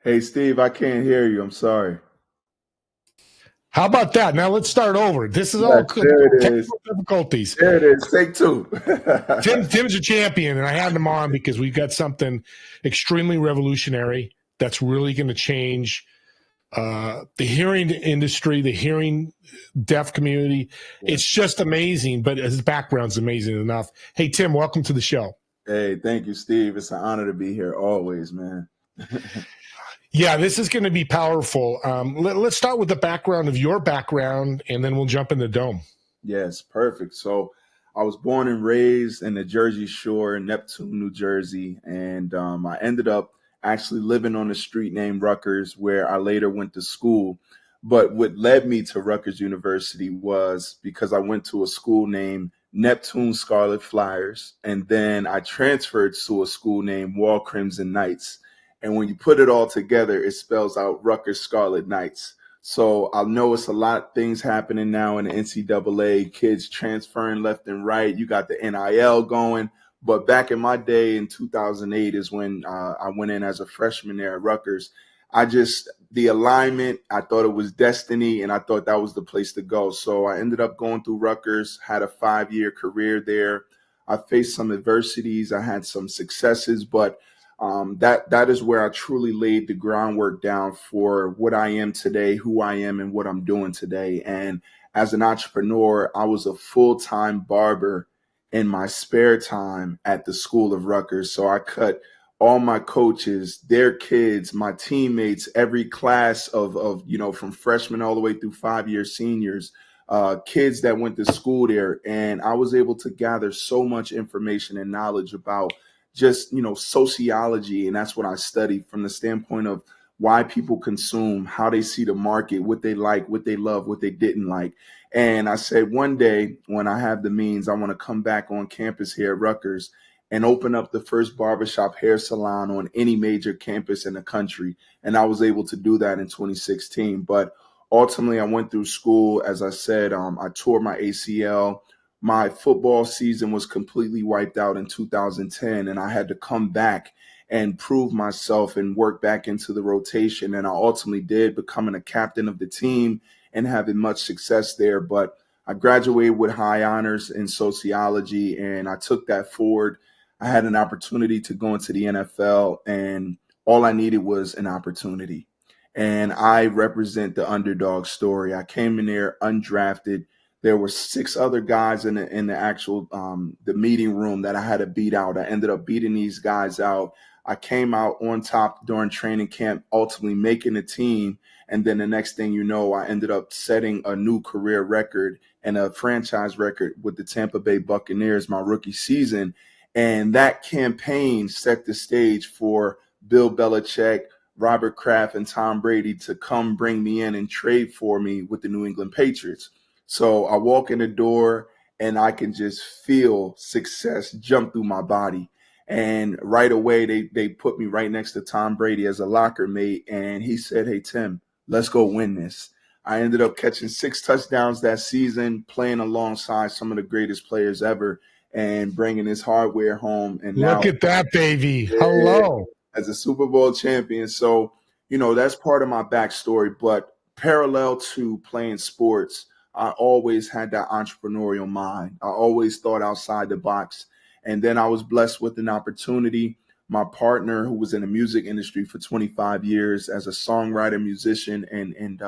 Hey, Steve, I can't hear you. I'm sorry. How about that? Now let's start over. This is all Yes, there it is. technical difficulties. There it is. Take two. Tim's a champion, and I had him on because we've got something extremely revolutionary that's really going to change the hearing industry, the hearing deaf community. Yeah. It's just amazing, but his background's amazing enough. Hey, Tim, welcome to the show. Hey, thank you, Steve. It's an honor to be here always, man. Yeah, this is going to be powerful. Let's start with the background of your background, and then we'll jump in the dome. Yes, perfect. So I was born and raised in the Jersey Shore, Neptune, New Jersey, and I ended up actually living on a street named Rutgers, where I later went to school. But what led me to Rutgers University was because I went to a school named Neptune Scarlet Flyers, and then I transferred to a school named Wall Crimson Knights. And when you put it all together, it spells out Rutgers Scarlet Knights. So I know it's a lot of things happening now in the NCAA, kids transferring left and right. You got the NIL going. But back in my day in 2008 is when I went in as a freshman there at Rutgers. The alignment, I thought it was destiny, and I thought that was the place to go. So I ended up going through Rutgers, had a 5-year career there. I faced some adversities. I had some successes, but that is where I truly laid the groundwork down for what I am today, who I am, and what I'm doing today. And as an entrepreneur, I was a full-time barber in my spare time at the School of Rutgers. So I cut all my coaches, their kids, my teammates, every class of from freshmen all the way through 5-year seniors, kids that went to school there. And I was able to gather so much information and knowledge about just sociology, and that's what I study from the standpoint of why people consume, how they see the market, what they like, what they love, what they didn't like. And I said one day when I have the means, I want to come back on campus here at Rutgers and open up the first barbershop hair salon on any major campus in the country. And I was able to do that in 2016. But ultimately, I went through school. As I said, I tore my ACL. My football season was completely wiped out in 2010, and I had to come back and prove myself and work back into the rotation. And I ultimately did, becoming a captain of the team and having much success there. But I graduated with high honors in sociology, and I took that forward. I had an opportunity to go into the NFL, and all I needed was an opportunity. And I represent the underdog story. I came in there undrafted. There were 6 other guys in the actual the meeting room that I had to beat out. I ended up beating these guys out. I came out on top during training camp, ultimately making the team. And then the next thing you know, I ended up setting a new career record and a franchise record with the Tampa Bay Buccaneers my rookie season. And that campaign set the stage for Bill Belichick, Robert Kraft, and Tom Brady to come bring me in and trade for me with the New England Patriots. So I walk in the door and I can just feel success jump through my body. And right away, they put me right next to Tom Brady as a locker mate. And he said, "Hey, Tim, let's go win this." I ended up catching 6 touchdowns that season, playing alongside some of the greatest players ever and bringing his hardware home. And now, Look at that, baby. yeah, Hello. as a Super Bowl champion. So, that's part of my backstory. But parallel to playing sports, I always had that entrepreneurial mind. I always thought outside the box. And then I was blessed with an opportunity. My partner, who was in the music industry for 25 years as a songwriter, musician, and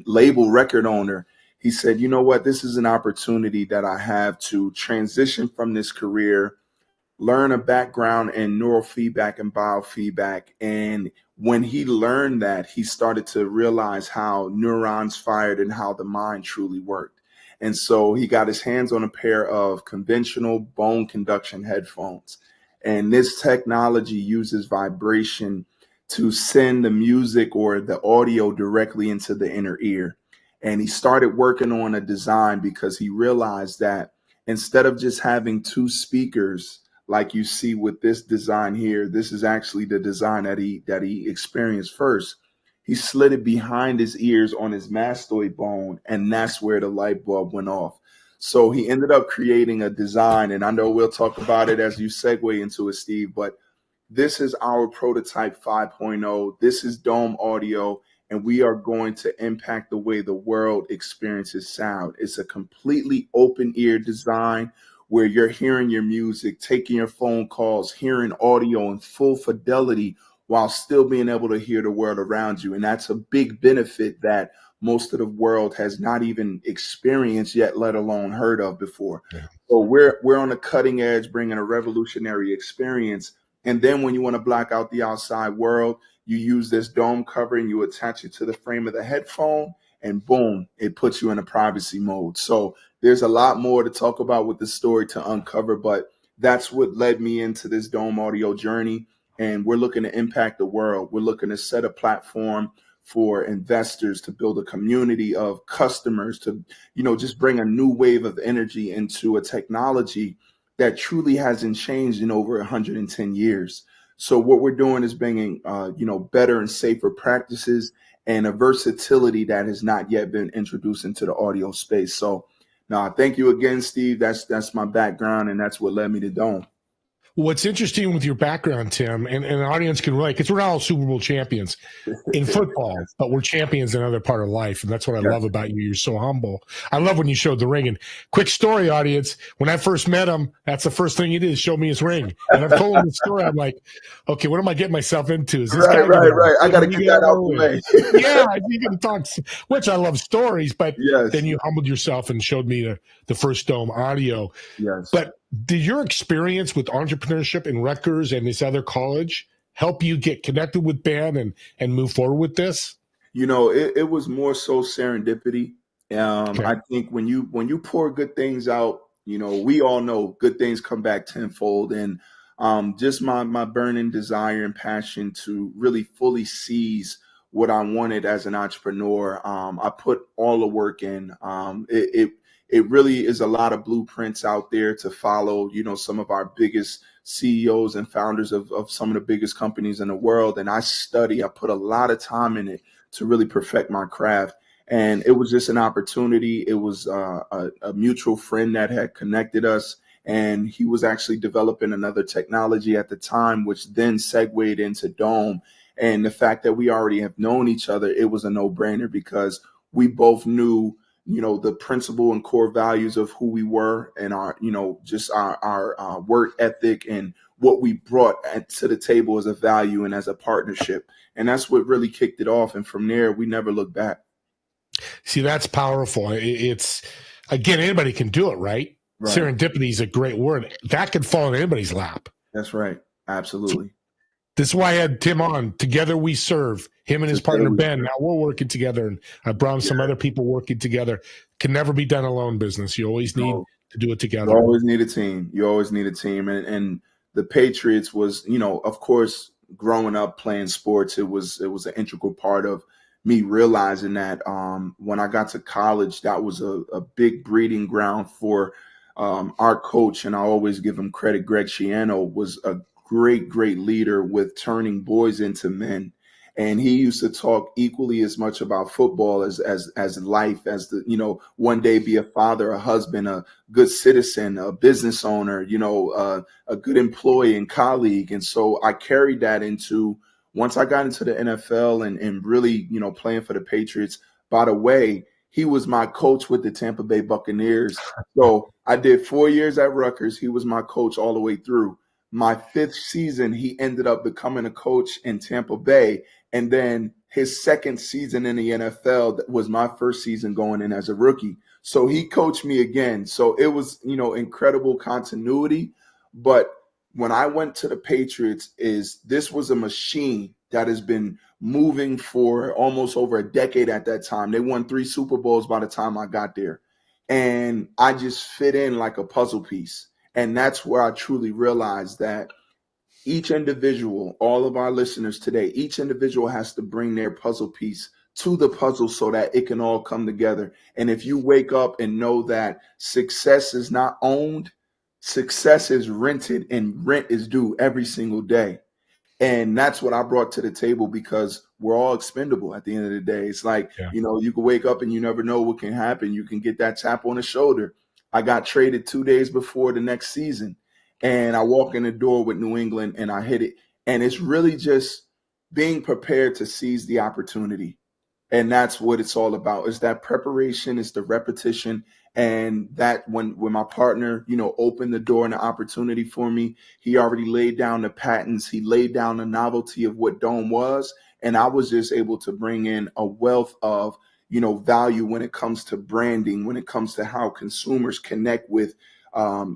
label record owner, he said, "You know what? This is an opportunity that I have to transition from this career, learn a background in neurofeedback and biofeedback." And when he learned that, he started to realize how neurons fired and how the mind truly worked. And so he got his hands on a pair of conventional bone conduction headphones. And this technology uses vibration to send the music or the audio directly into the inner ear. And he started working on a design because he realized that instead of just having 2 speakers like you see with this design here, this is actually the design that he experienced first. He slid it behind his ears on his mastoid bone, and that's where the light bulb went off. So he ended up creating a design, and I know we'll talk about it as you segue into it, Steve, but this is our prototype 5.0. This is Dome Audio, and we are going to impact the way the world experiences sound. It's a completely open ear design where you're hearing your music, taking your phone calls, hearing audio in full fidelity while still being able to hear the world around you. And that's a big benefit that most of the world has not even experienced yet, let alone heard of before. Yeah. So we're on the cutting edge, bringing a revolutionary experience. And then when you want to block out the outside world, you use this dome cover and you attach it to the frame of the headphone, and boom, it puts you in a privacy mode. So there's a lot more to talk about with the story to uncover, but that's what led me into this Dome Audio journey. And we're looking to impact the world. We're looking to set a platform for investors to build a community of customers to, just bring a new wave of energy into a technology that truly hasn't changed in over 110 years. So what we're doing is bringing, better and safer practices and a versatility that has not yet been introduced into the audio space. So, thank you again, Steve. That's my background, and that's what led me to Dome. What's interesting with your background, Tim, and an audience can relate, because we're not all Super Bowl champions in football, but we're champions in other part of life. And that's what I love about you. You're so humble. I love when you showed the ring. And quick story, audience, when I first met him, that's the first thing he did is show me his ring. And I've told him the story. I'm like, okay, what am I getting myself into? Is this guy right. I got to get that out the way. Yeah, you can talk, which I love stories, but then you humbled yourself and showed me the first Dome Audio. Yes. But did your experience with entrepreneurship in Rutgers and this other college help you get connected with Ben and move forward with this? It was more so serendipity. Okay. I think when you pour good things out, we all know good things come back tenfold. And just my burning desire and passion to really fully seize what I wanted as an entrepreneur. I put all the work in. It really is a lot of blueprints out there to follow, some of our biggest CEOs and founders of some of the biggest companies in the world. And I put a lot of time in it to really perfect my craft. And it was just an opportunity. It was a mutual friend that had connected us. And he was actually developing another technology at the time, which then segued into Dome. And the fact that we already have known each other, it was a no-brainer because we both knew the principle and core values of who we were and our, just our work ethic and what we brought to the table as a value and as a partnership. And that's what really kicked it off. And from there, we never looked back. See, that's powerful. It's, again, anybody can do it, right? Serendipity is a great word. That could fall in anybody's lap. That's right. Absolutely. So, this is why I had Tim on. Together we serve. Him and his partner, Ben. Now we're working together. And I brought some other people working together. Can never be done alone business. You always need to do it together. You always need a team. You always need a team. And the Patriots was, of course, growing up playing sports, it was an integral part of me realizing that when I got to college, that was a big breeding ground for our coach. And I always give him credit. Greg Schiano was a great leader with turning boys into men. And he used to talk equally as much about football as life, as the, one day be a father, a husband, a good citizen, a business owner, a good employee and colleague. And so I carried that into once I got into the NFL and really, playing for the Patriots. By the way, he was my coach with the Tampa Bay Buccaneers. So I did 4 years at Rutgers. He was my coach all the way through. My 5th season, he ended up becoming a coach in Tampa Bay. And then his 2nd season in the NFL was my 1st season going in as a rookie. So he coached me again. So it was, incredible continuity. But when I went to the Patriots, this was a machine that has been moving for almost over a decade at that time. They won 3 Super Bowls by the time I got there. And I just fit in like a puzzle piece. And that's where I truly realized that each individual, all of our listeners today, each individual has to bring their puzzle piece to the puzzle so that it can all come together. And if you wake up and know that success is not owned, success is rented and rent is due every single day. And that's what I brought to the table because we're all expendable at the end of the day. It's like, you can wake up and you never know what can happen. You can get that tap on the shoulder. I got traded 2 days before the next season and I walk in the door with New England and I hit it. And it's really just being prepared to seize the opportunity. And that's what it's all about, is that preparation, is the repetition. And that when my partner, opened the door and the opportunity for me, he already laid down the patents, he laid down the novelty of what Dome was. And I was just able to bring in a wealth of, value when it comes to branding, when it comes to how consumers connect with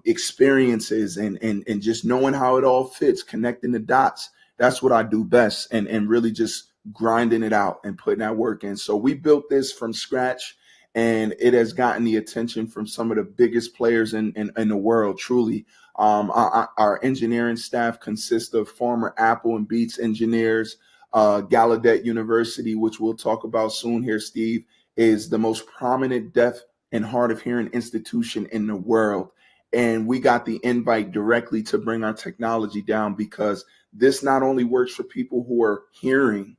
experiences, and just knowing how it all fits, connecting the dots. That's what I do best, and really just grinding it out and putting that work in. So we built this from scratch, and it has gotten the attention from some of the biggest players in the world, truly. Our engineering staff consists of former Apple and Beats engineers. Gallaudet University, which we'll talk about soon here, Steve, is the most prominent deaf and hard of hearing institution in the world. And we got the invite directly to bring our technology down, because this not only works for people who are hearing,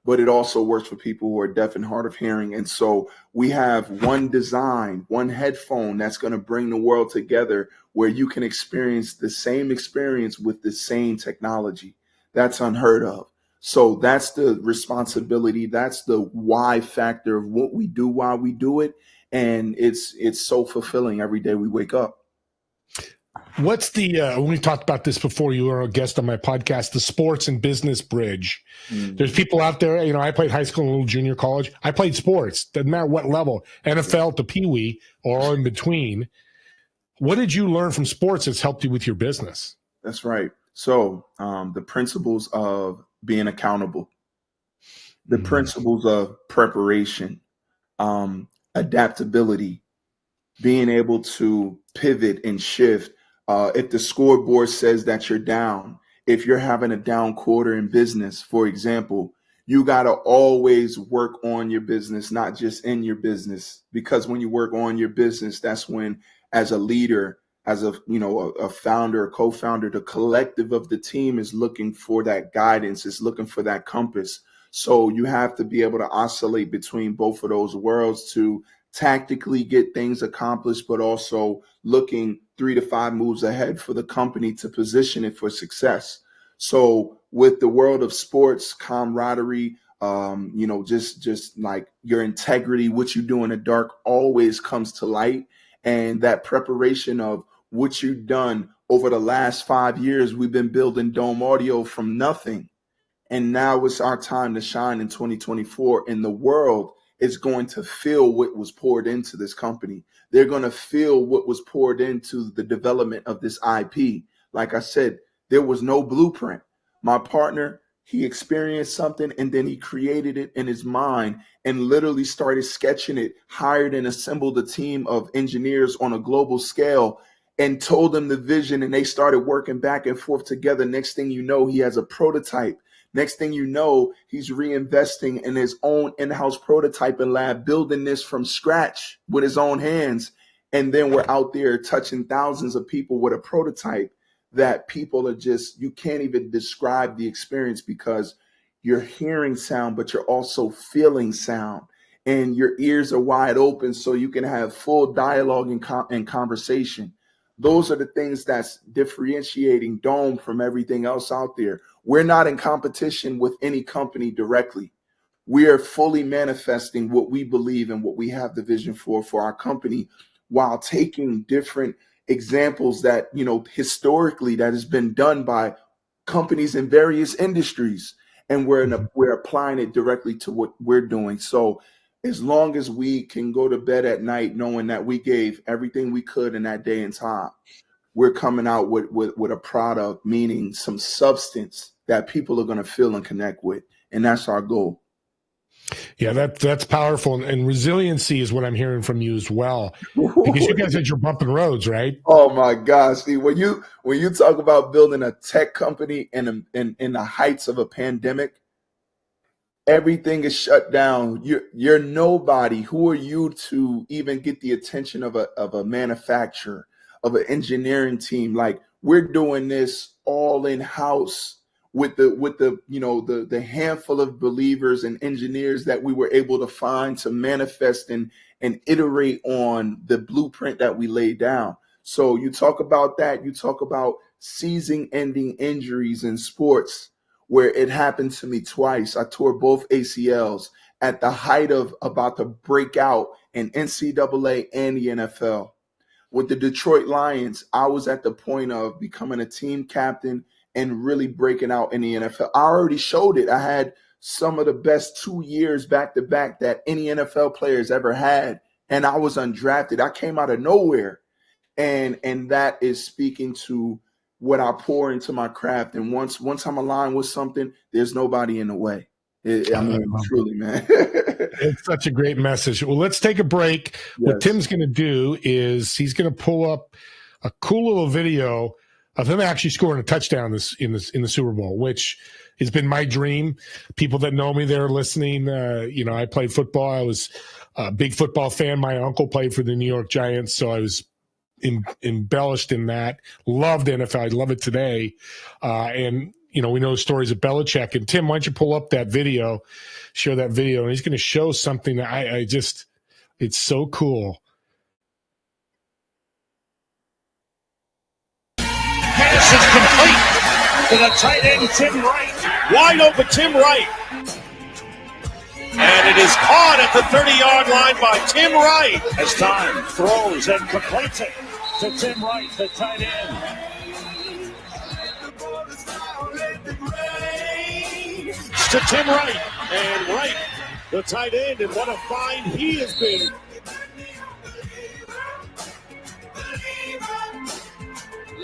but it also works for people who are deaf and hard of hearing. And so we have one design, one headphone that's going to bring the world together, where you can experience the same experience with the same technology. That's unheard of. So that's the responsibility. That's the why factor of what we do, why we do it. And it's so fulfilling every day we wake up. What's the we talked about this before, you were a guest on my podcast, the sports and business bridge. There's people out there, I played high school and a little junior college. I played sports, doesn't matter what level, NFL to Pee Wee or all in between. What did you learn from sports that's helped you with your business? That's right. So the principles of being accountable, the principles of preparation, adaptability, being able to pivot and shift. If the scoreboard says that you're down, if you're having a down quarter in business, for example, you got to always work on your business, not just in your business. Because when you work on your business, that's when, as a leader, as a founder, a co-founder, the collective of the team is looking for that guidance, is looking for that compass. So you have to be able to oscillate between both of those worlds to tactically get things accomplished, but also looking 3 to 5 moves ahead for the company to position it for success. So with the world of sports, camaraderie, just like your integrity, what you do in the dark always comes to light. And that preparation of what you've done over the last 5 years, we've been building Dome Audio from nothing. And now it's our time to shine in 2024. And the world is going to feel what was poured into this company. They're going to feel what was poured into the development of this IP. Like I said, there was no blueprint. My partner, he experienced something and then he created it in his mind and literally started sketching it, hired and assembled a team of engineers on a global scale and told them the vision, and they started working back and forth together. Next thing you know, he has a prototype. Next thing you know, he's reinvesting in his own in-house prototyping lab, building this from scratch with his own hands. And then we're out there touching thousands of people with a prototype that people are just, you can't even describe the experience, because you're hearing sound, but you're also feeling sound. And your ears are wide open so you can have full dialogue and conversation. Those are the things that's differentiating Dome from everything else out there. We're not in competition with any company directly. We are fully manifesting what we believe and what we have the vision for our company, while taking different examples that, historically that has been done by companies in various industries. And we're applying it directly to what we're doing. So as long as we can go to bed at night knowing that we gave everything we could in that day and time, we're coming out with a product, meaning some substance that people are going to feel and connect with. And that's our goal. Yeah, that's powerful. And resiliency is what I'm hearing from you as well, because you guys had your bumping roads, right? Oh my gosh, Steve, when you talk about building a tech company in the heights of a pandemic, everything is shut down. You're nobody. Who are you to even get the attention of a manufacturer, of an engineering team? Like, we're doing this all in house with the handful of believers and engineers that we were able to find to manifest and iterate on the blueprint that we laid down. So you talk about that. You talk about season-ending injuries in sports where it happened to me twice. I tore both ACLs at the height of about to break out in NCAA and the NFL. With the Detroit Lions, I was at the point of becoming a team captain and really breaking out in the NFL. I already showed it. I had some of the best 2 years back to back that any NFL players ever had, and I was undrafted. I came out of nowhere, and that is speaking to what I pour into my craft. And once I'm aligned with something, there's nobody in the way. I mean, truly, man. It's such a great message. Well, let's take a break. Yes. What Tim's going to do is he's going to pull up a cool little video of him actually scoring a touchdown in the Super Bowl, which has been my dream. People that know me, they're listening. I played football. I was a big football fan. My uncle played for the New York Giants, so I was embellished in that. Loved NFL. I love it today. And we know stories of Belichick. And Tim, why don't you pull up that video, share that video, and he's going to show something that I just, it's so cool. Pass is complete to the tight end, Tim Wright. Wide open, Tim Wright. And it is caught at the 30-yard line by Tim Wright. As time throws and completes it to Tim Wright, the tight end. To Tim Wright, and Wright, the tight end, and what a find he has been.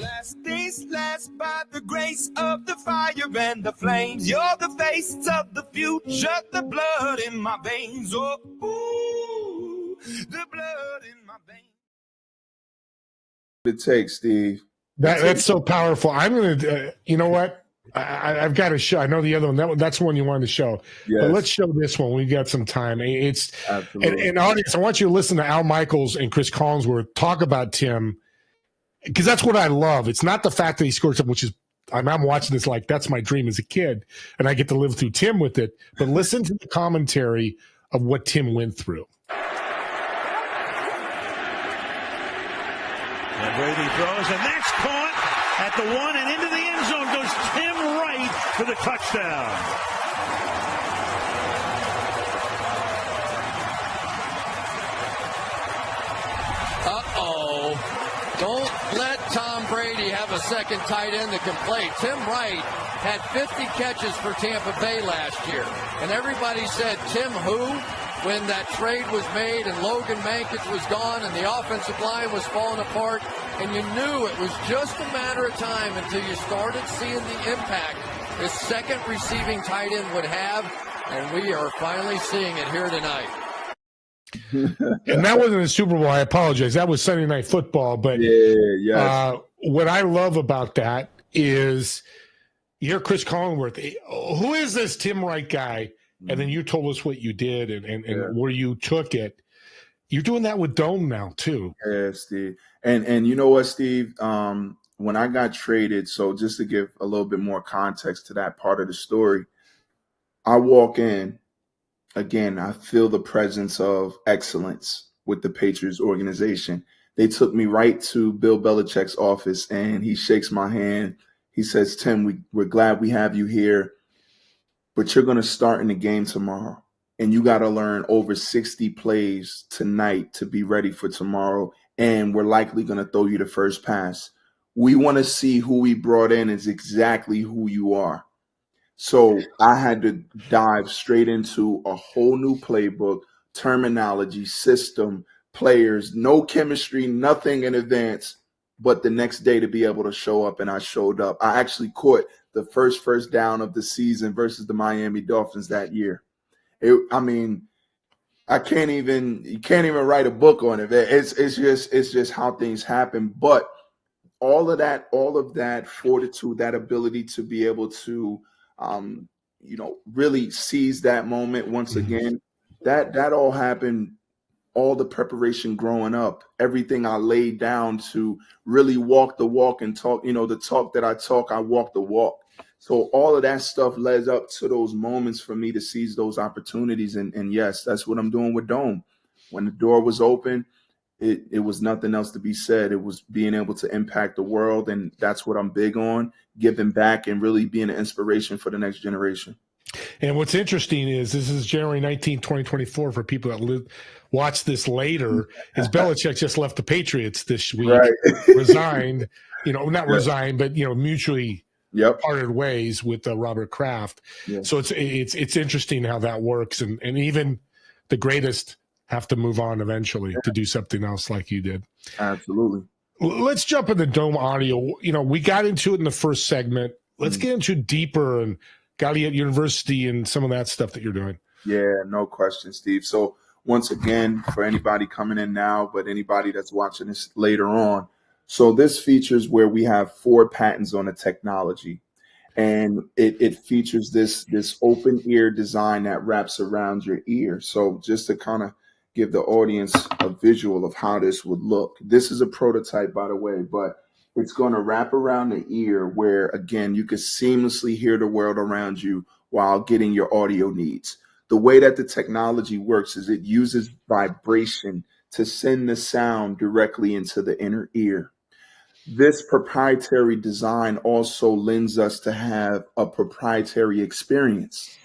Last days last by the grace of the fire and the flames. You're the face of the future, the blood in my veins. Oh, ooh, the blood in my veins. It takes, Steve. That's so powerful. I'm going to, you know what? I've got to show. I know the other one. That's one you wanted to show. Yes. But let's show this one. We've got some time. It's and audience. I want you to listen to Al Michaels and Chris Collinsworth talk about Tim, because that's what I love. It's not the fact that he scored something, which is I'm watching this like that's my dream as a kid, and I get to live through Tim with it. But listen to the commentary of what Tim went through. And Brady throws, and that's caught at the one, and into the end zone goes Tim Wright for the touchdown. Uh-oh. Don't let Tom Brady have a second tight end that can play. Tim Wright had 50 catches for Tampa Bay last year. And everybody said, Tim who? When that trade was made and Logan Mankins was gone and the offensive line was falling apart, and you knew it was just a matter of time until you started seeing the impact this second receiving tight end would have, and we are finally seeing it here tonight. And that wasn't a Super Bowl. I apologize. That was Sunday Night Football. But what I love about that is you're Chris Collinsworth. Who is this Tim Wright guy? And then you told us what you did and where you took it. You're doing that with Dome now too. Yeah, Steve. And you know what, Steve? When I got traded, so just to give a little bit more context to that part of the story, I walk in, again, I feel the presence of excellence with the Patriots organization. They took me right to Bill Belichick's office, and he shakes my hand. He says, Tim, we're glad we have you here, but you're going to start in the game tomorrow, and you got to learn over 60 plays tonight to be ready for tomorrow, and we're likely going to throw you the first pass. We want to see who we brought in is exactly who you are. So I had to dive straight into a whole new playbook, terminology, system, players, no chemistry, nothing in advance, but the next day to be able to show up, and I showed up. I actually caught the first down of the season versus the Miami Dolphins that year. You can't even write a book on it. It's just how things happen. But all of that fortitude, that ability to be able to really seize that moment once again, that all happened, all the preparation growing up, everything I laid down to really walk the walk and talk, the talk that I talk, I walk the walk. So all of that stuff led up to those moments for me to seize those opportunities. And yes, that's what I'm doing with Dome. When the door was open, it was nothing else to be said. It was being able to impact the world, and that's what I'm big on, giving back and really being an inspiration for the next generation. And what's interesting is this is January 19, 2024 for people that watch this later, is Belichick just left the Patriots this week, Right. resigned, not Yeah. resigned, but, mutually Yep. parted ways with Robert Kraft. Yeah. So it's interesting how that works. And even the greatest have to move on eventually to do something else like you did. Absolutely. Let's jump into Dome Audio. We got into it in the first segment. Let's get into deeper and Gallaudet University and some of that stuff that you're doing. Yeah, no question, Steve. So once again, for anybody coming in now, but anybody that's watching this later on, so this features where we have 4 patents on the technology. And it features this open ear design that wraps around your ear. So just to kind of give the audience a visual of how this would look. This is a prototype, by the way, but it's going to wrap around the ear where, again, you can seamlessly hear the world around you while getting your audio needs. The way that the technology works is it uses vibration to send the sound directly into the inner ear. This proprietary design also lends us to have a proprietary experience.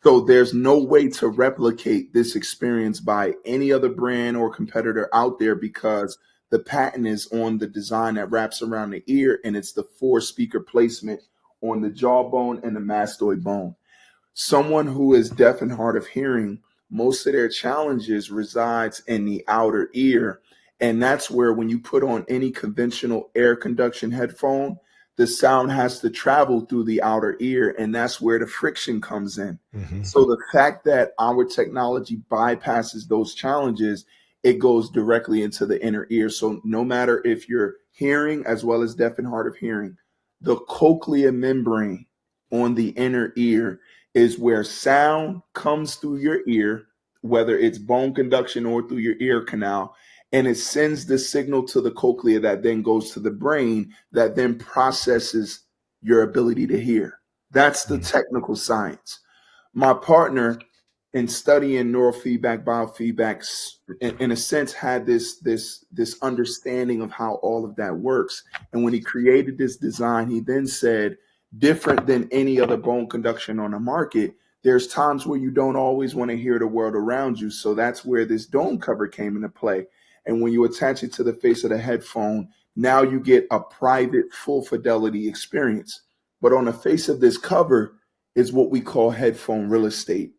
So there's no way to replicate this experience by any other brand or competitor out there because the patent is on the design that wraps around the ear, and it's the 4-speaker placement on the jawbone and the mastoid bone. Someone who is deaf and hard of hearing, most of their challenges resides in the outer ear. And that's where when you put on any conventional air conduction headphone, the sound has to travel through the outer ear, and that's where the friction comes in. Mm-hmm. So the fact that our technology bypasses those challenges, it goes directly into the inner ear. So no matter if you're hearing as well as deaf and hard of hearing, the cochlear membrane on the inner ear is where sound comes through your ear, whether it's bone conduction or through your ear canal, and it sends the signal to the cochlea that then goes to the brain that then processes your ability to hear. That's the technical science. My partner in studying neurofeedback, biofeedback, in a sense, had this understanding of how all of that works. And when he created this design, he then said, different than any other bone conduction on the market, there's times where you don't always want to hear the world around you. So that's where this dome cover came into play. And when you attach it to the face of the headphone, now you get a private, full fidelity experience. But on the face of this cover is what we call headphone real estate.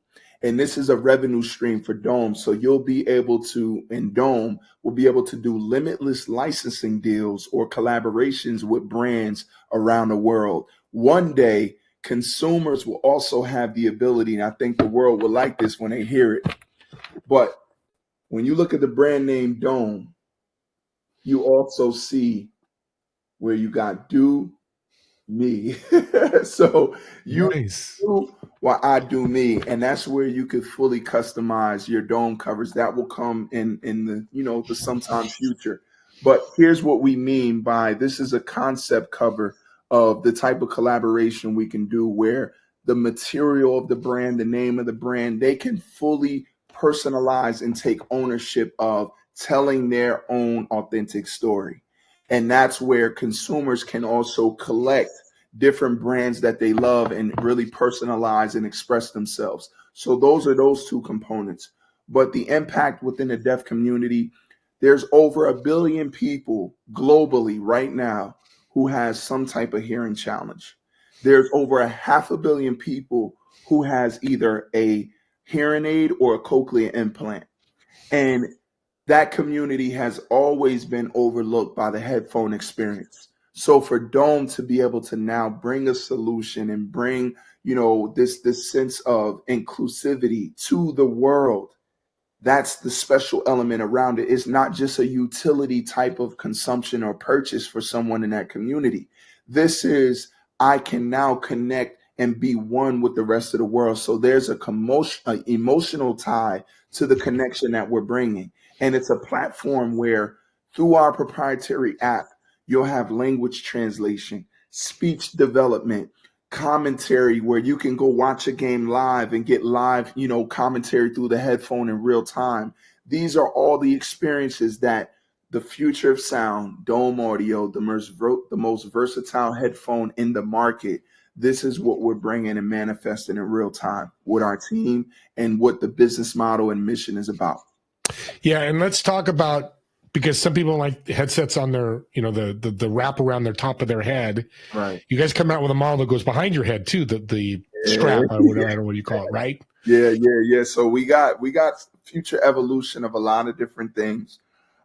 And this is a revenue stream for Dome. So you'll be able to, in Dome, we'll be able to do limitless licensing deals or collaborations with brands around the world. One day, consumers will also have the ability, and I think the world will like this when they hear it. But when you look at the brand name Dome, you also see where you got do me. So you do what I do me, and that's where you could fully customize your dome covers. That will come in the the sometime future. But here's what we mean by this is a concept cover of the type of collaboration we can do where the material of the brand, the name of the brand, they can fully personalize and take ownership of telling their own authentic story. And that's where consumers can also collect different brands that they love and really personalize and express themselves. So those are those 2 components. But the impact within the deaf community, there's over 1 billion people globally right now who has some type of hearing challenge. There's over 500 million people who has either a hearing aid or a cochlear implant. And that community has always been overlooked by the headphone experience. So for Dome to be able to now bring a solution and bring, this sense of inclusivity to the world, that's the special element around it. It's not just a utility type of consumption or purchase for someone in that community. This is, I can now connect and be one with the rest of the world. So there's an emotional tie to the connection that we're bringing. And it's a platform where through our proprietary app, you'll have language translation, speech development, commentary where you can go watch a game live and get live, commentary through the headphone in real time. These are all the experiences that the future of sound, dome audio, the most versatile headphone in the market. This is what we're bringing and manifesting in real time with our team and what the business model and mission is about. Yeah, and let's talk about, because some people like headsets on their, the wrap around their top of their head. Right. You guys come out with a model that goes behind your head too, the strap or whatever, I don't know what you call it, right? Yeah. So we got future evolution of a lot of different things.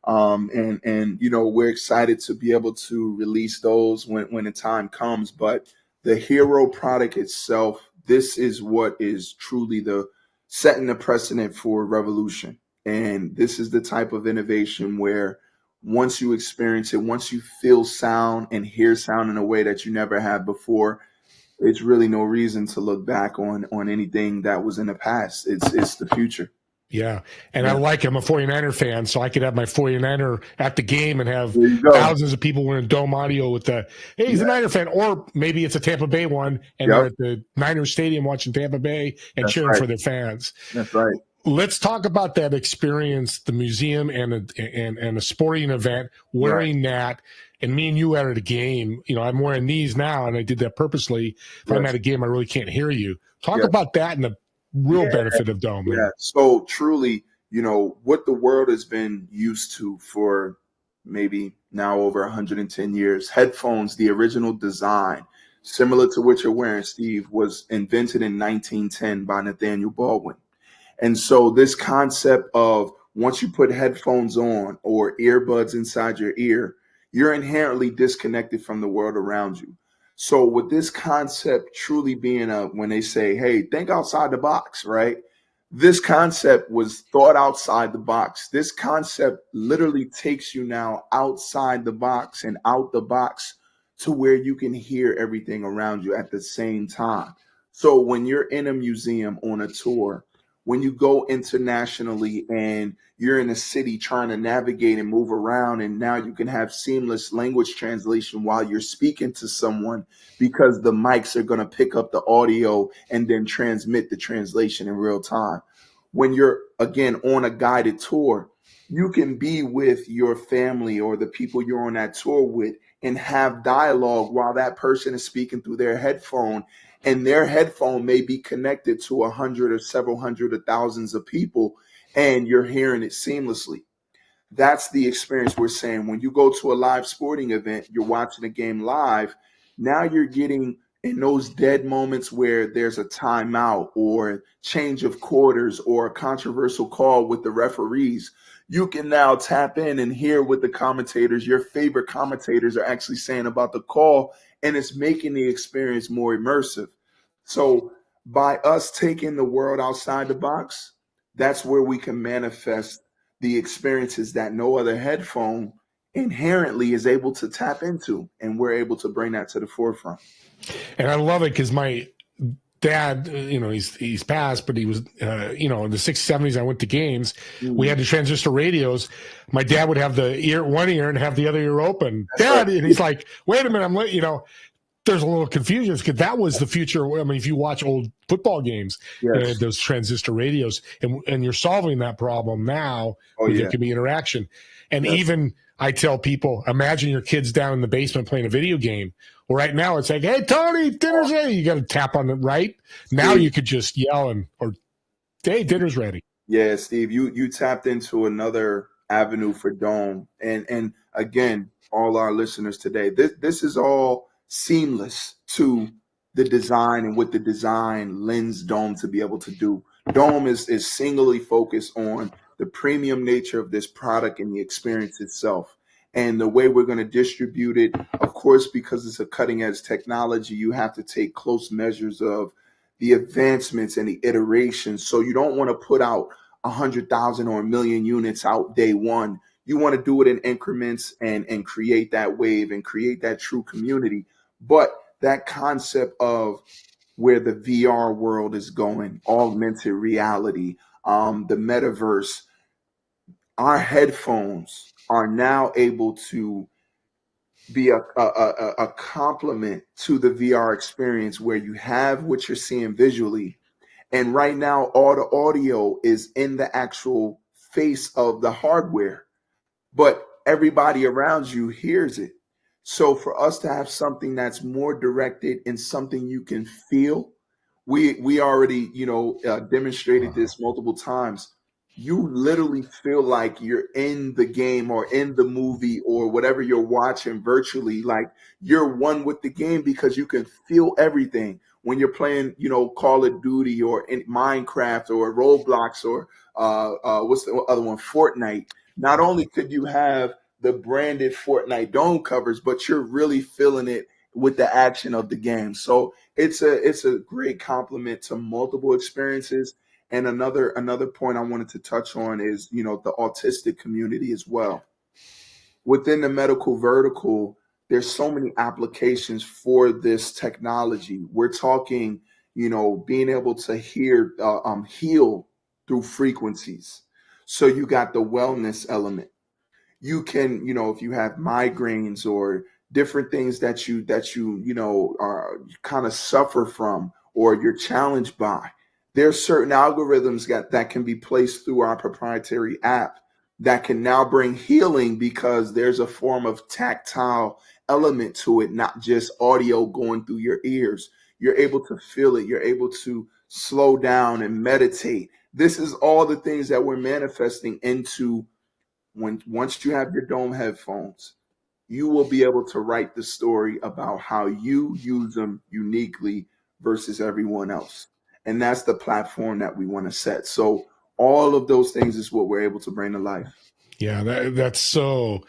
And we're excited to be able to release those when the time comes. But the hero product itself, this is what is truly the setting the precedent for revolution. And this is the type of innovation where once you experience it, once you feel sound and hear sound in a way that you never had before, it's really no reason to look back on anything that was in the past. It's the future. Yeah. And Yeah. I'm a 49er fan, so I could have my 49er at the game and have There you go. thousands of people wearing dome audio with the, hey, he's a Niner fan. Or maybe it's a Tampa Bay one, and they're at the Niners Stadium watching Tampa Bay and cheering for their fans. That's right. Let's talk about that experience, the museum and a sporting event, wearing that. And me and you at a game, I'm wearing these now, and I did that purposely. If I'm at a game, I really can't hear you. Talk about that and the real benefit of dome. Yeah. So truly, what the world has been used to for maybe now over 110 years, headphones, the original design, similar to what you're wearing, Steve, was invented in 1910 by Nathaniel Baldwin. And so this concept of once you put headphones on or earbuds inside your ear, you're inherently disconnected from the world around you. So with this concept truly being when they say, hey, think outside the box, right? This concept was thought outside the box. This concept literally takes you now outside the box and out the box to where you can hear everything around you at the same time. So when you're in a museum on a tour, when you go internationally and you're in a city trying to navigate and move around, and now you can have seamless language translation while you're speaking to someone because the mics are going to pick up the audio and then transmit the translation in real time. When you're, again, on a guided tour, you can be with your family or the people you're on that tour with and have dialogue while that person is speaking through their headphone. And their headphone may be connected to 100 or several hundred or thousands of people, and you're hearing it seamlessly. That's the experience we're saying. When you go to a live sporting event, you're watching a game live. Now you're getting in those dead moments where there's a timeout or change of quarters or a controversial call with the referees. You can now tap in and hear what the commentators, your favorite commentators, are actually saying about the call, and it's making the experience more immersive. So by us taking the world outside the box, that's where we can manifest the experiences that no other headphone inherently is able to tap into, and we're able to bring that to the forefront. And I love it because my dad, he's passed, but he was, in the 60s, 70s, I went to games. We had the transistor radios. My dad would have one ear and have the other ear open. Dad, and he's like, wait a minute, there's a little confusion because that was the future. I mean, if you watch old football games, those transistor radios, and you're solving that problem now with there can be interaction. And even I tell people, imagine your kids down in the basement playing a video game. Well, right now it's like, hey, Tony, dinner's ready. You got to tap on it, right? Now you could just yell or, hey, dinner's ready. Yeah, Steve, you tapped into another avenue for Dome. And again, all our listeners today, this is all seamless to the design and what the design lends Dome to be able to do. Dome is singly focused on the premium nature of this product and the experience itself. And the way we're going to distribute it, of course, because it's a cutting edge technology, you have to take close measures of the advancements and the iterations. So you don't want to put out 100,000 or 1,000,000 units out day one. You want to do it in increments and create that wave and create that true community. But that concept of where the VR world is going, augmented reality, the metaverse, our headphones are now able to be a complement to the VR experience where you have what you're seeing visually. And right now, all the audio is in the actual face of the hardware, but everybody around you hears it. So for us to have something that's more directed and something you can feel, we already demonstrated this multiple times. You literally feel like you're in the game or in the movie or whatever you're watching virtually. Like you're one with the game because you can feel everything when you're playing, Call of Duty or in Minecraft or Roblox or what's the other one, Fortnite. Not only could you have the branded Fortnite dome covers, but you're really feeling it with the action of the game. So it's a great compliment to multiple experiences. And another point I wanted to touch on is, the autistic community as well. Within the medical vertical, there's so many applications for this technology. We're talking, being able to heal through frequencies. So you got the wellness element. You can, if you have migraines or different things that you are kind of suffer from or you're challenged by, there's certain algorithms that can be placed through our proprietary app that can now bring healing because there's a form of tactile element to it, not just audio going through your ears. You're able to feel it. You're able to slow down and meditate. This is all the things that we're manifesting into once you have your dome headphones. You will be able to write the story about how you use them uniquely versus everyone else. And that's the platform that we want to set. So all of those things is what we're able to bring to life. Yeah, that's so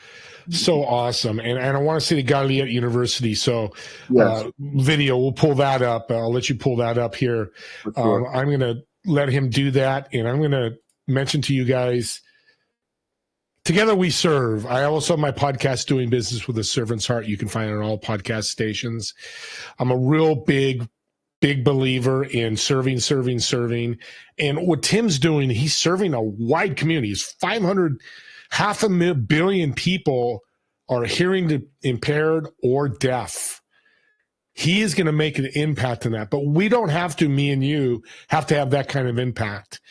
awesome. And I want to see the Galilee University. So Yes. video, we'll pull that up. I'll let you pull that up here. For sure. I'm going to let him do that. And I'm going to mention to you guys, Together We Serve. I also have my podcast, Doing Business with a Servant's Heart. You can find it on all podcast stations. I'm a real big believer in serving. And what Tim's doing, he's serving a wide community. He's 500, half a billion people are hearing impaired or deaf. He is going to make an impact in that. But we don't have to, me and you, have to have that kind of impact.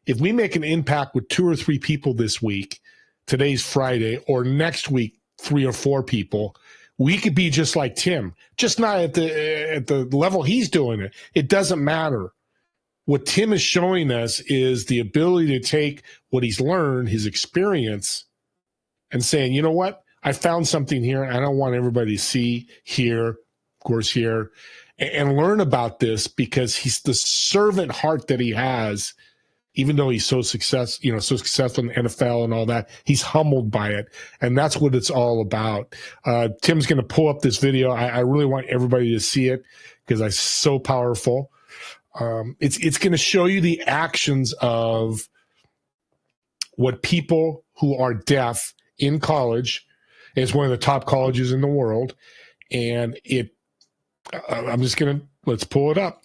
If we make an impact with 2 or 3 people this week, today's Friday, or next week, 3 or 4 people, we could be just like Tim, just not at the level he's doing it. It doesn't matter. What Tim is showing us is the ability to take what he's learned, his experience, and saying, you know what? I found something here. I don't want everybody to see, hear, of course, hear, and learn about this because he's the servant heart that he has. Even though he's so successful in the NFL and all that, he's humbled by it. And that's what it's all about. Tim's going to pull up this video. I really want everybody to see it because it's so powerful. It's going to show you the actions of what people who are deaf in college. It's one of the top colleges in the world. And let's pull it up.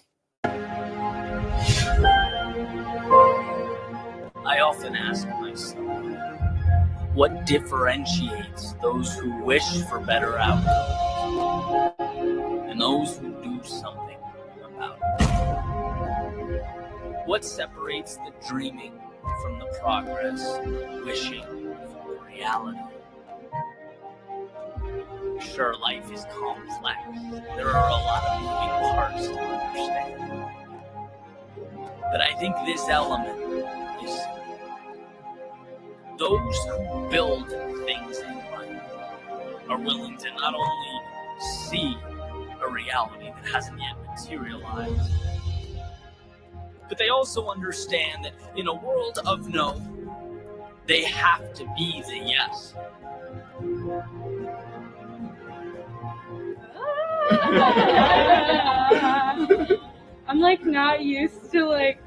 I often ask myself, what differentiates those who wish for better outcomes and those who do something about it? What separates the dreaming from the progress, wishing from the reality? Sure, life is complex. There are a lot of moving parts to understand. But I think this element is those who build things in life are willing to not only see a reality that hasn't yet materialized, but they also understand that in a world of no, they have to be the yes. I'm like not used to like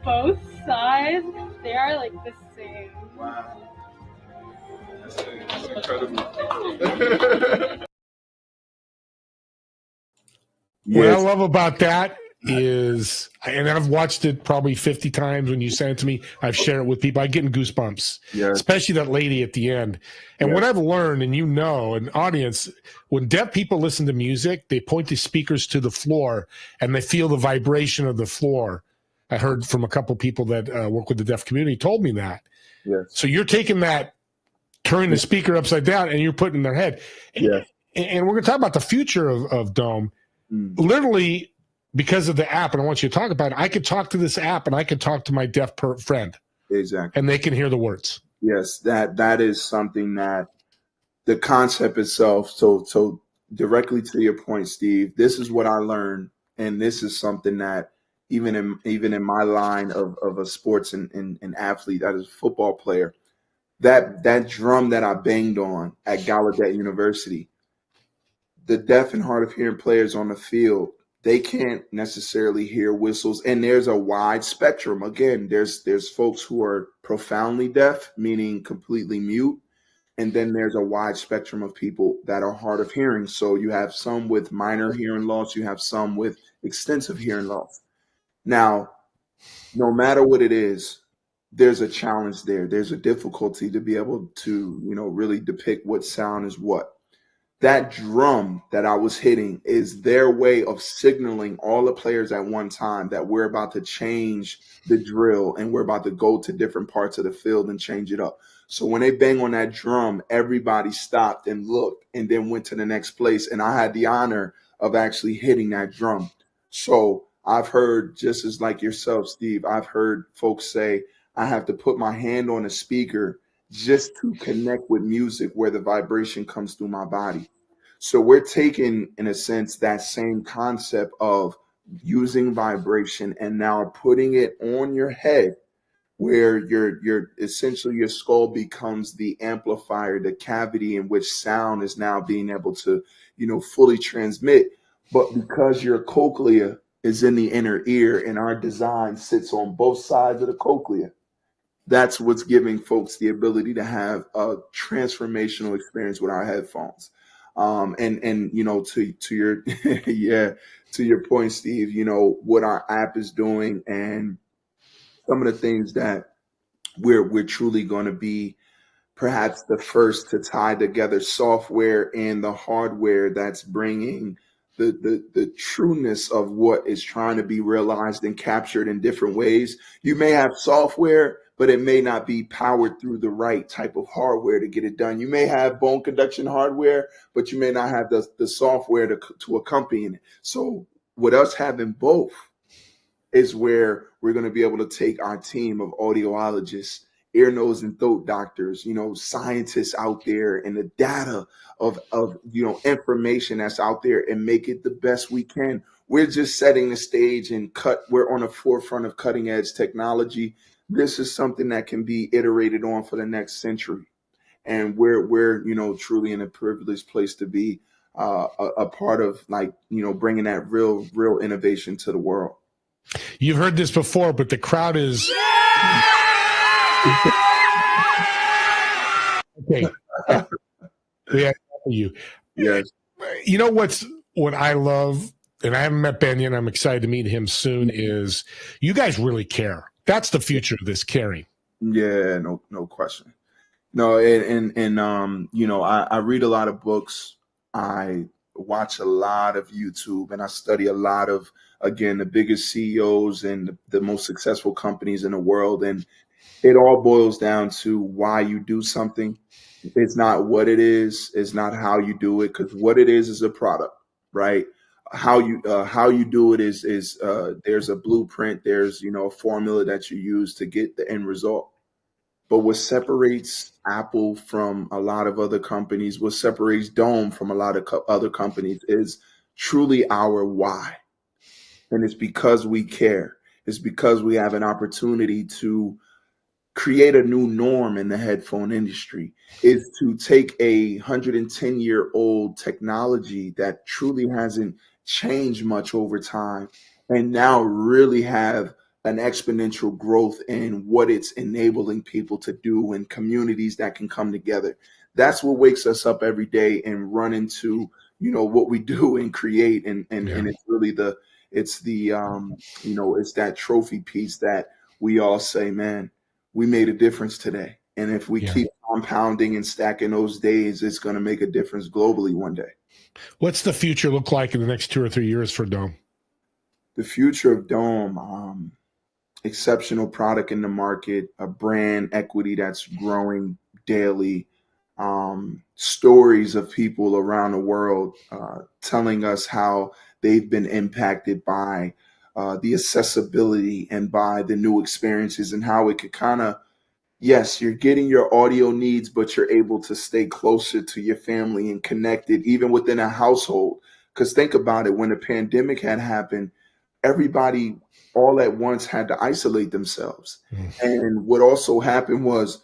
both sides. They are like the same. Wow. That's incredible. What I love about that is, and I've watched it probably 50 times when you sent it to me, I've shared it with people, I get goosebumps, especially that lady at the end. And what I've learned, and an audience, when deaf people listen to music, they point the speakers to the floor and they feel the vibration of the floor. I heard from a couple people that work with the deaf community told me that. Yes. So you're taking that, turning the speaker upside down, and you're putting it in their head. Yes. And we're going to talk about the future of Dome. Literally, because of the app, and I want you to talk about it, I could talk to this app, and I could talk to my deaf friend. Exactly. And they can hear the words. Yes, that is something that the concept itself. So directly to your point, Steve, this is what I learned, and this is something that even in my line of a sports and athlete, that is a football player, that drum that I banged on at Gallaudet University, the deaf and hard of hearing players on the field, they can't necessarily hear whistles, and there's a wide spectrum. Again, there's folks who are profoundly deaf, meaning completely mute, and then there's a wide spectrum of people that are hard of hearing. So you have some with minor hearing loss, you have some with extensive hearing loss. Now, no matter what it is, there's a challenge there. There's a difficulty to be able to, really depict what sound is what. That drum that I was hitting is their way of signaling all the players at one time that we're about to change the drill and we're about to go to different parts of the field and change it up. So when they bang on that drum, everybody stopped and looked and then went to the next place. And I had the honor of actually hitting that drum. So I've heard, just as like yourself, Steve, I've heard folks say, I have to put my hand on a speaker just to connect with music where the vibration comes through my body. So we're taking, in a sense, that same concept of using vibration and now putting it on your head, where your essentially your skull becomes the amplifier, the cavity in which sound is now being able to, fully transmit. But because your cochlea is in the inner ear and our design sits on both sides of the cochlea, that's what's giving folks the ability to have a transformational experience with our headphones. And to your to your point, Steve, what our app is doing and some of the things that we're truly going to be perhaps the first to tie together software and the hardware that's bringing the trueness of what is trying to be realized and captured in different ways. You may have software, but it may not be powered through the right type of hardware to get it done. You may have bone conduction hardware, but you may not have the software to accompany it. So with us having both is where we're going to be able to take our team of audiologists, ear, nose, and throat doctors, scientists out there, and the data of information that's out there and make it the best we can. We're just setting the stage and we're on the forefront of cutting edge technology. This is something that can be iterated on for the next century. And we're truly in a privileged place to be a part of, bringing that real innovation to the world. You've heard this before, but the crowd is okay. Yeah, you. Yes. You know what I love, and I haven't met Ben yet. I'm excited to meet him soon. Is you guys really care? That's the future of this caring. Yeah, no question. No, and I read a lot of books. I watch a lot of YouTube, and I study a lot of, again, the biggest CEOs and the most successful companies in the world. And it all boils down to why you do something. It's not what it is. It's not how you do it, because what it is a product, right? How you do it is there's a blueprint. There's, a formula that you use to get the end result. But what separates Apple from a lot of other companies, what separates Dome from a lot of other companies is truly our why. And it's because we care. It's because we have an opportunity to create a new norm in the headphone industry, is to take a 110-year-old technology that truly hasn't changed much over time and now really have an exponential growth in what it's enabling people to do and communities that can come together. That's what wakes us up every day and run into, what we do and create. And it's really it's that trophy piece that we all say, man, we made a difference today. And if we keep compounding and stacking those days, it's going to make a difference globally one day. What's the future look like in the next 2 or 3 years for Dome? The future of Dome, exceptional product in the market, a brand equity that's growing daily, stories of people around the world telling us how they've been impacted by the accessibility and by the new experiences and how it could kind of, yes, you're getting your audio needs, but you're able to stay closer to your family and connected even within a household. Because think about it, when the pandemic had happened, everybody all at once had to isolate themselves. And what also happened was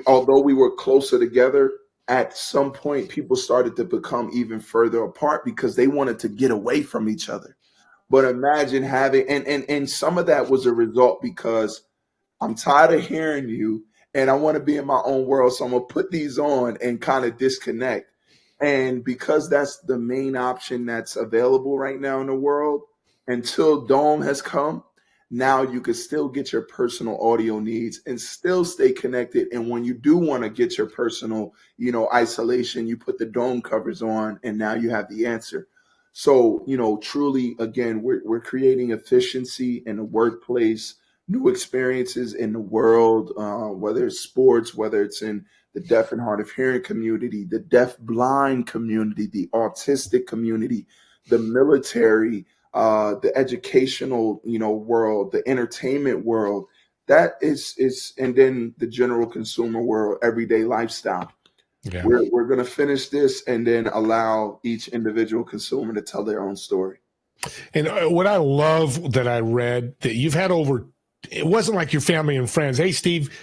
although we were closer together, at some point people started to become even further apart because they wanted to get away from each other. But imagine having and some of that was a result because I'm tired of hearing you and I want to be in my own world. So I'm going to put these on and kind of disconnect. And because that's the main option that's available right now in the world, until Dome has come, now you can still get your personal audio needs and still stay connected. And when you do want to get your personal, isolation, you put the Dome covers on and now you have the answer. So, truly, again, we're creating efficiency in the workplace, new experiences in the world, whether it's sports, whether it's in the deaf and hard of hearing community, the deaf blind community, the autistic community, the military, the educational, world, the entertainment world. That is, and then the general consumer world, everyday lifestyle. Yeah. We're going to finish this and then allow each individual consumer to tell their own story. And what I love that I read that you've had over, it wasn't like your family and friends. Hey, Steve,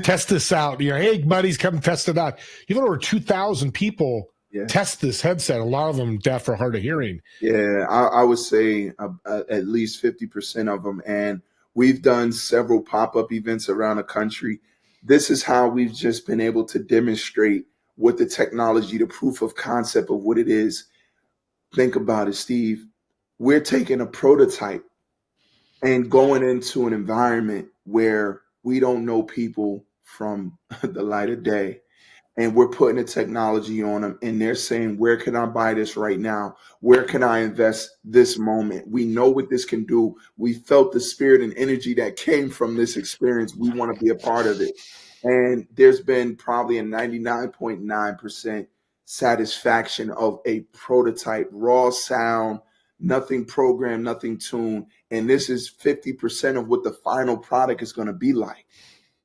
test this out. Hey, buddies, come test it out. You've had over 2,000 people test this headset. A lot of them deaf or hard of hearing. Yeah, I would say at least 50% of them. And we've done several pop-up events around the country. This is how we've just been able to demonstrate what the technology, the proof of concept of what it is. Think about it, Steve. We're taking a prototype and going into an environment where we don't know people from the light of day. And we're putting the technology on them and they're saying, where can I buy this right now? Where can I invest this moment? We know what this can do. We felt the spirit and energy that came from this experience. We want to be a part of it. And there's been probably a 99.9% satisfaction of a prototype, raw sound, nothing programmed, nothing tuned. And this is 50% of what the final product is going to be like.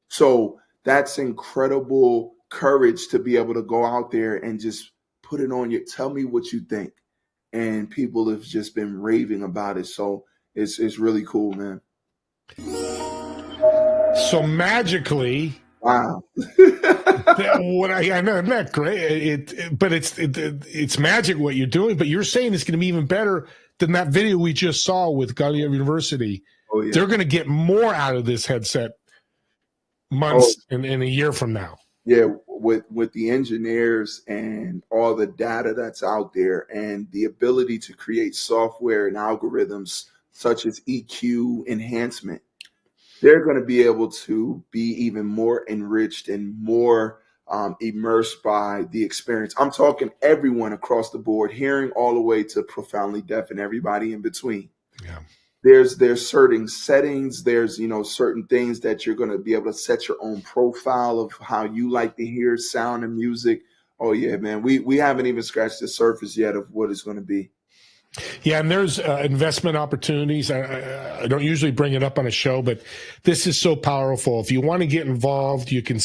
So that's incredible courage to be able to go out there and just put it on you. Tell me what you think. And people have just been raving about it. So it's really cool, man. So magically, wow. What I know, not great. But it's magic what you're doing. But you're saying it's going to be even better than that video we just saw with Galileo University. Oh, yeah. They're going to get more out of this headset months and a year from now. Yeah, with the engineers and all the data that's out there and the ability to create software and algorithms such as EQ enhancement, they're going to be able to be even more enriched and more immersed by the experience. I'm talking everyone across the board, hearing all the way to profoundly deaf and everybody in between. Yeah. There's certain settings, there's certain things that you're going to be able to set your own profile of how you like to hear sound and music. Oh yeah, man, we haven't even scratched the surface yet of what it's going to be. Yeah, and there's investment opportunities. I don't usually bring it up on a show, but this is so powerful. If you want to get involved, you can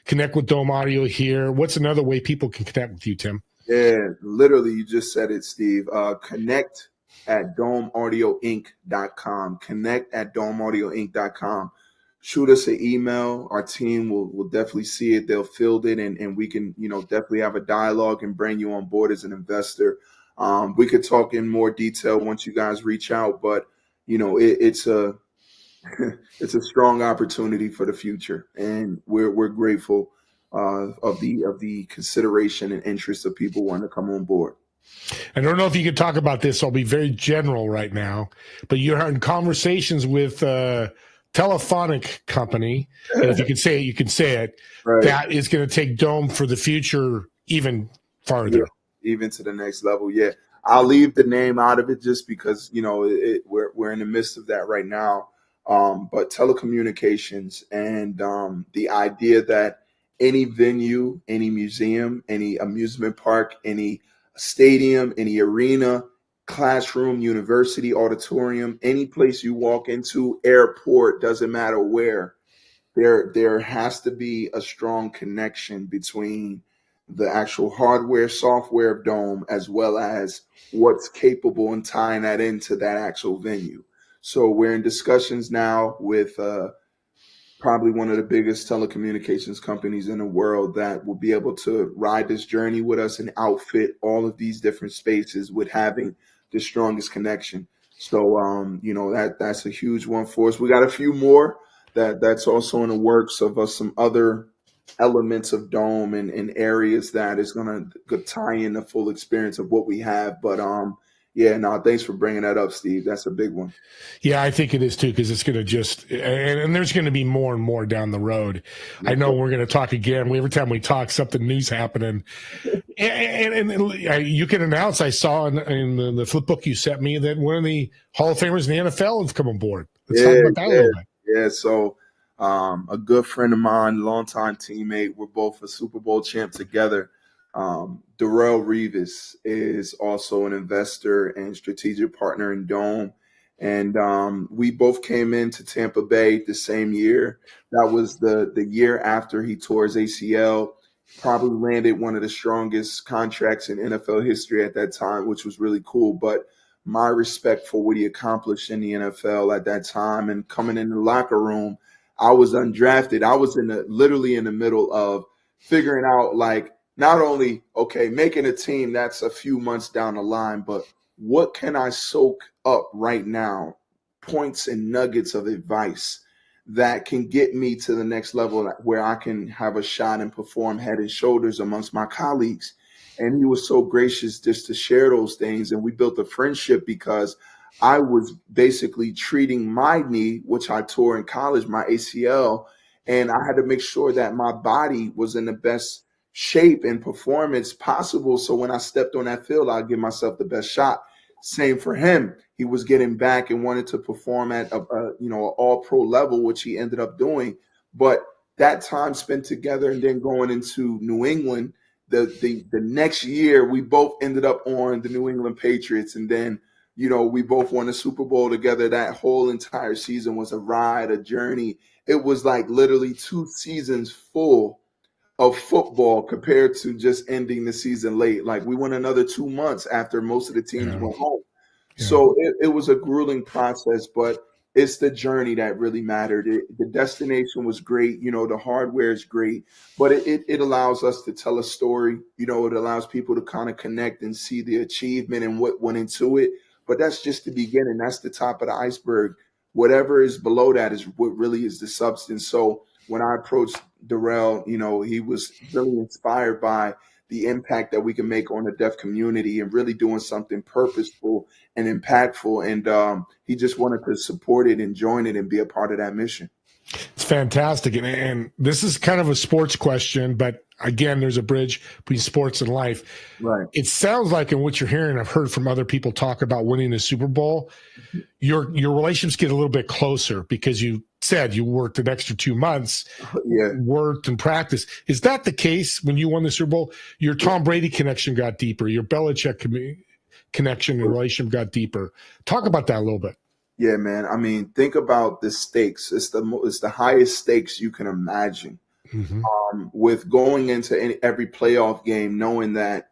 connect with Dome Audio here. What's another way people can connect with you, Tim? Yeah, literally, you just said it, Steve. Connect at domeaudioinc.com. Connect at domeaudioinc.com. Shoot us an email. Our team will definitely see it. They'll field it, and we can, definitely have a dialogue and bring you on board as an investor. We could talk in more detail once you guys reach out, but it's a it's a strong opportunity for the future, and we're grateful of the consideration and interest of people wanting to come on board. I don't know if you could talk about this. I'll be very general right now, but you're in conversations with a telephonic company, and if you can say it, you can say it. Right. That is going to take Dome for the future even farther. Yeah, even to the next level. Yeah, I'll leave the name out of it just because we're in the midst of that right now. but telecommunications and the idea that any venue, any museum, any amusement park, any stadium, any arena, classroom, university, auditorium, any place you walk into, airport, doesn't matter where, there has to be a strong connection between the actual hardware, software of Dome, as well as what's capable and tying that into that actual venue. So we're in discussions now with probably one of the biggest telecommunications companies in the world that will be able to ride this journey with us and outfit all of these different spaces with having the strongest connection. So that's a huge one for us. We got a few more that's also in the works of some other elements of Dome and areas that is going to tie in the full experience of what we have. But yeah, no, thanks for bringing that up, Steve. That's a big one. Yeah, I think it is too, because it's going to just, and there's going to be more and more down the road. I know we're going to talk again. Every time we talk, something new's happening. And you can announce, I saw in the flip book you sent me that one of the Hall of Famers in the NFL have come aboard. Let's talk about that a little bit. Yeah, so a good friend of mine, longtime teammate, we're both a Super Bowl champ together. Darrell Revis is also an investor and strategic partner in Dome. And we both came into Tampa Bay the same year. That was the year after he tore his ACL, probably landed one of the strongest contracts in NFL history at that time, which was really cool. But my respect for what he accomplished in the NFL at that time and coming in the locker room, I was undrafted. I was literally in the middle of figuring out, like, not only, okay, making a team, that's a few months down the line, but what can I soak up right now? Points and nuggets of advice that can get me to the next level where I can have a shot and perform head and shoulders amongst my colleagues. And he was so gracious just to share those things. And we built a friendship because I was basically treating my knee, which I tore in college, my ACL, and I had to make sure that my body was in the best shape and performance possible. So when I stepped on that field, I'd give myself the best shot. Same for him. He was getting back and wanted to perform at an all-pro level, which he ended up doing. But that time spent together and then going into New England, the next year, we both ended up on the New England Patriots. And then, we both won a Super Bowl together. That whole entire season was a ride, a journey. It was like literally 2 seasons full of football compared to just ending the season late. Like, we went another 2 months after most of the teams went home. Yeah. So it was a grueling process, but it's the journey that really mattered. The destination was great. The hardware is great, but it allows us to tell a story. It allows people to kind of connect and see the achievement and what went into it. But that's just the beginning. That's the top of the iceberg. Whatever is below that is what really is the substance. So when I approached Darrell, he was really inspired by the impact that we can make on the deaf community and really doing something purposeful and impactful. And he just wanted to support it and join it and be a part of that mission. It's fantastic. And this is kind of a sports question, but again, there's a bridge between sports and life. Right. It sounds like, in what you're hearing, I've heard from other people talk about winning the Super Bowl, your relationships get a little bit closer because you said you worked an extra 2 months, worked and practiced. Is that the case when you won the Super Bowl? Your Tom Brady connection got deeper. Your Belichick connection and relationship got deeper. Talk about that a little bit. Yeah, man. I mean, think about the stakes. It's the highest stakes you can imagine. Mm-hmm. With going into every playoff game, knowing that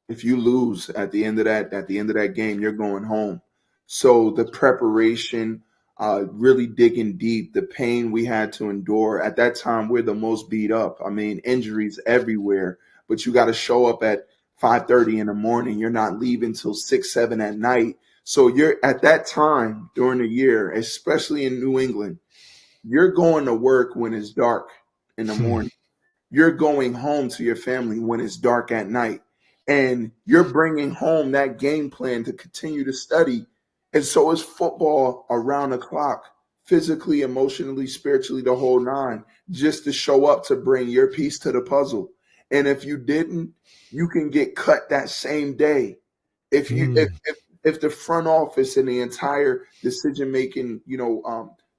if you lose at the end of that game, you're going home. So the preparation, really digging deep, the pain we had to endure. At that time, we're the most beat up. I mean, injuries everywhere, but you got to show up at 5:30 in the morning. You're not leaving till 6, 7 at night. So you're at that time during the year, especially in New England, you're going to work when it's dark in the morning. You're going home to your family when it's dark at night. And you're bringing home that game plan to continue to study. And so it's football around the clock, physically, emotionally, spiritually, the whole nine, just to show up to bring your piece to the puzzle. And if you didn't, you can get cut that same day. If if the front office and the entire decision making,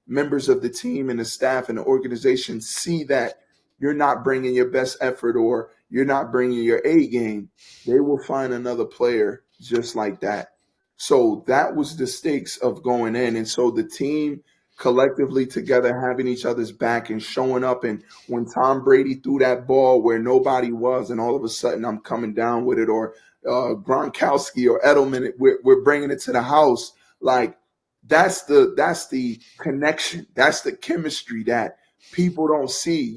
members of the team and the staff and the organization see that you're not bringing your best effort or you're not bringing your A game, they will find another player just like that. So that was the stakes of going in. And so the team collectively together having each other's back and showing up. And when Tom Brady threw that ball where nobody was, and all of a sudden I'm coming down with it, or Gronkowski or Edelman, we're bringing it to the house. Like that's the connection. That's the chemistry that people don't see.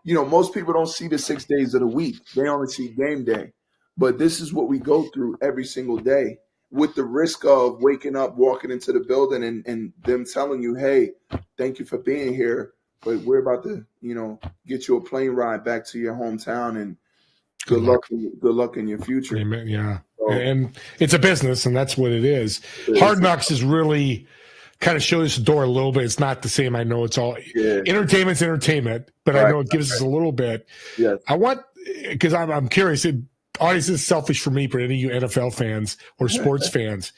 Most people don't see the 6 days of the week. They only see game day. But this is what we go through every single day, with the risk of waking up, walking into the building and them telling you, hey, thank you for being here, but we're about to, get you a plane ride back to your hometown, and good luck in your future. Amen. Yeah. So, and it's a business, and that's what it is. Hard Knocks is really kind of shows the door a little bit. It's not the same. I know it's all entertainment's entertainment, but I know it gives us a little bit. Yes. I want, because I'm curious, obviously it's selfish for me, for any of you NFL fans or sports fans.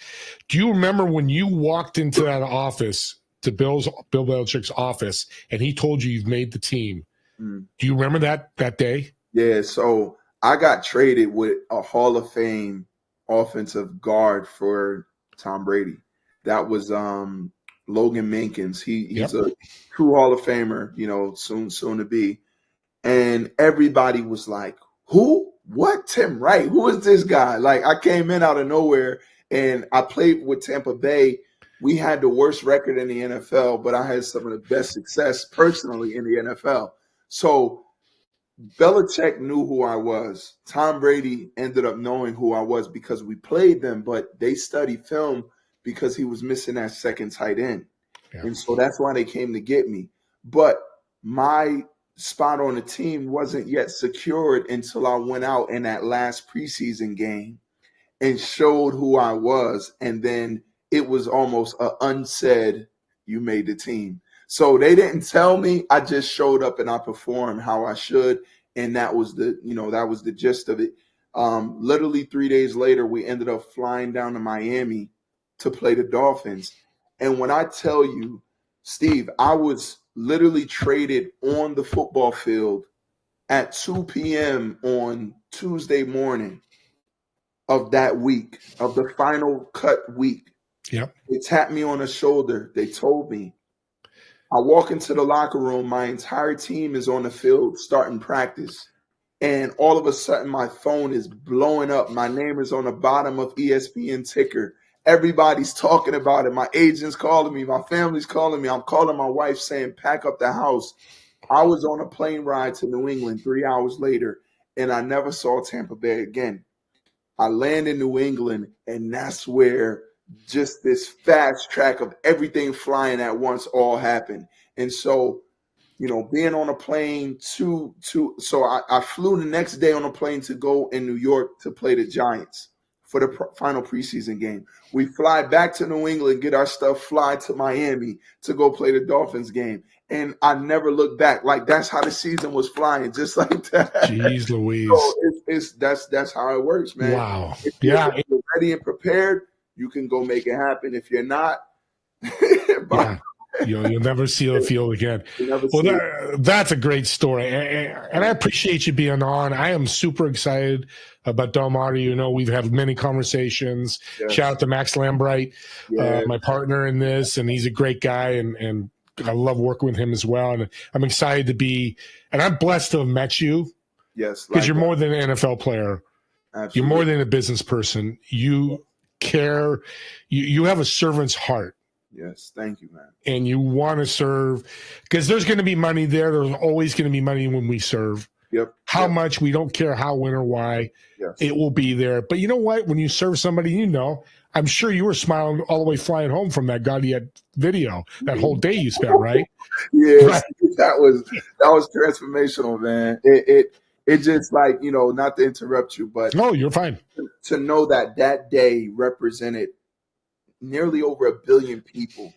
Do you remember when you walked into that office, to Bill Belichick's office, and he told you you've made the team? Do you remember that day? Yeah. So I got traded with a Hall of Fame offensive guard for Tom Brady. That was Logan Mankins. He's a true Hall of Famer, soon to be. And everybody was like, who? What? Tim Wright? Who is this guy? Like, I came in out of nowhere, and I played with Tampa Bay. We had the worst record in the NFL, but I had some of the best success personally in the NFL. So Belichick knew who I was. Tom Brady ended up knowing who I was because we played them, but they studied film because he was missing that second tight end. Yeah. And so that's why they came to get me. But my spot on the team wasn't yet secured until I went out in that last preseason game and showed who I was. And then it was almost an unsaid, you made the team. So they didn't tell me. I just showed up and I performed how I should. And that was the gist of it. Literally 3 days later, we ended up flying down to Miami to play the Dolphins. And when I tell you, Steve, I was literally traded on the football field at 2 p.m. on Tuesday morning of that week, of the final cut week. Yep. They tapped me on the shoulder. They told me. I walk into the locker room. My entire team is on the field starting practice. And all of a sudden, my phone is blowing up. My name is on the bottom of ESPN ticker. Everybody's talking about it. My agent's calling me. My family's calling me. I'm calling my wife saying, pack up the house. I was on a plane ride to New England 3 hours later, and I never saw Tampa Bay again. I land in New England, and that's where just this fast track of everything flying at once all happened. And so, being on a plane so I flew the next day on a plane to go in New York to play the Giants for the final preseason game. We fly back to New England, get our stuff, fly to Miami to go play the Dolphins game. And I never looked back. Like, that's how the season was flying, just like that. Jeez Louise. So that's how it works, man. Wow. If you're ready and prepared, you can go make it happen. If you're not, you'll never see the field again. That's a great story. And I appreciate you being on. I am super excited about Del Mar. We've had many conversations. Yes. Shout out to Max Lambright, my partner in this, and he's a great guy, and I love working with him as well. And I'm excited and I'm blessed to have met you. Yes. Because you're more than an NFL player. Absolutely. You're more than a business person. You care. You have a servant's heart. Yes, thank you, man. And you want to serve, because there's going to be money there. There's always going to be money when we serve. Yep. How much, we don't care how, when, or why. Yes. It will be there. But you know what? When you serve somebody, I'm sure you were smiling all the way flying home from that Gaudiet video, that whole day you spent, right? Yeah, right. That was transformational, man. It just, like, not to interrupt you, but no, you're fine. To know that day represented nearly over 1 billion people,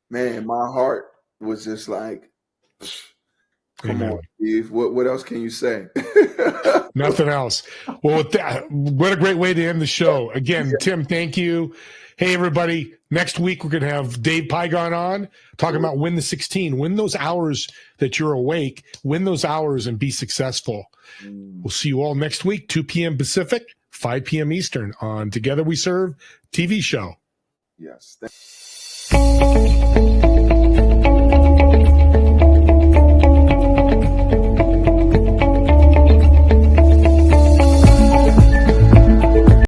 man, my heart was just like, come on, Steve. What else can you say? Nothing else. Well, with that, what a great way to end the show. Again, Tim, thank you. Hey, everybody. Next week, we're going to have Dave Pygon on talking about win the 16. Win those hours that you're awake. Win those hours and be successful. We'll see you all next week, 2 p.m. Pacific, 5 p.m. Eastern on Together We Serve TV show. Yes.